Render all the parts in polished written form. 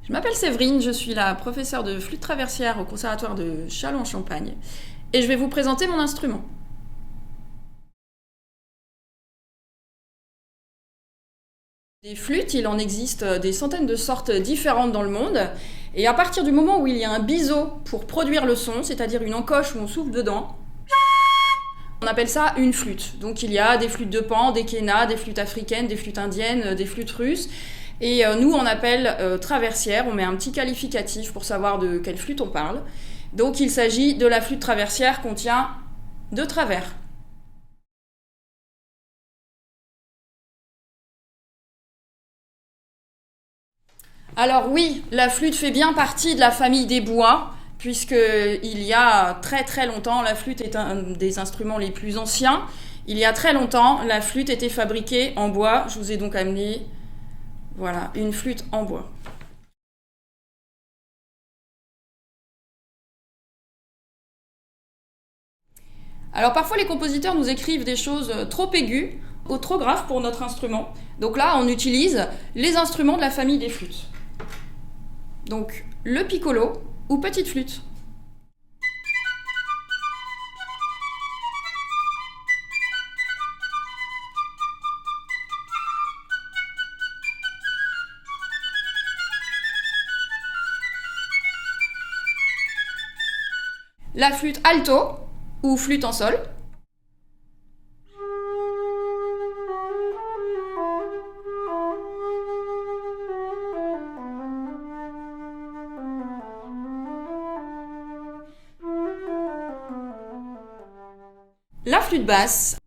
Je m'appelle Séverine, je suis la professeure de flûte traversière au Conservatoire de Châlons-en-Champagne et je vais vous présenter mon instrument. Des flûtes, il en existe des centaines de sortes différentes dans le monde et à partir du moment où il y a un biseau pour produire le son, c'est-à-dire une encoche où on souffle dedans, on appelle ça une flûte. Donc il y a des flûtes de Pan, des quenas, des flûtes africaines, des flûtes indiennes, des flûtes russes. Et nous, on appelle traversière, on met un petit qualificatif pour savoir de quelle flûte on parle. Donc il s'agit de la flûte traversière qu'on tient de travers. Alors oui, la flûte fait bien partie de la famille des bois, puisqu'il y a très très longtemps, la flûte est un des instruments les plus anciens. Il y a très longtemps, la flûte était fabriquée en bois. Je vous ai donc amené, voilà, une flûte en bois. Alors parfois les compositeurs nous écrivent des choses trop aiguës ou trop graves pour notre instrument. Donc là, on utilise les instruments de la famille des flûtes. Donc le piccolo ou petite flûte. La flûte alto ou flûte en sol. La flûte basse.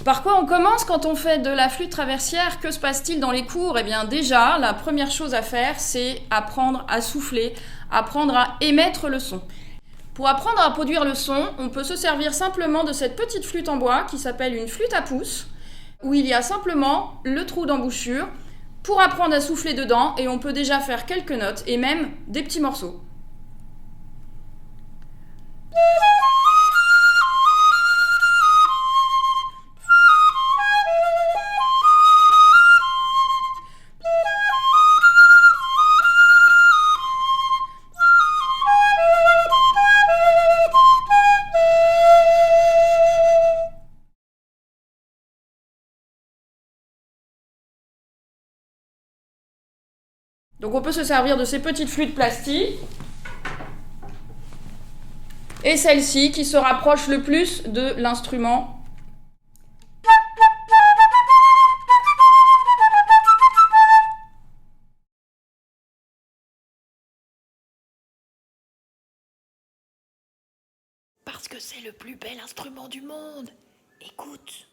Par quoi on commence quand on fait de la flûte traversière? Que se passe-t-il dans les cours? Eh bien déjà, la première chose à faire, c'est apprendre à souffler, apprendre à émettre le son. Pour apprendre à produire le son, on peut se servir simplement de cette petite flûte en bois qui s'appelle une flûte à pouce, où il y a simplement le trou d'embouchure pour apprendre à souffler dedans et on peut déjà faire quelques notes et même des petits morceaux. Donc on peut se servir de ces petites flûtes plastiques et celle-ci qui se rapproche le plus de l'instrument. Parce que c'est le plus bel instrument du monde. Écoute.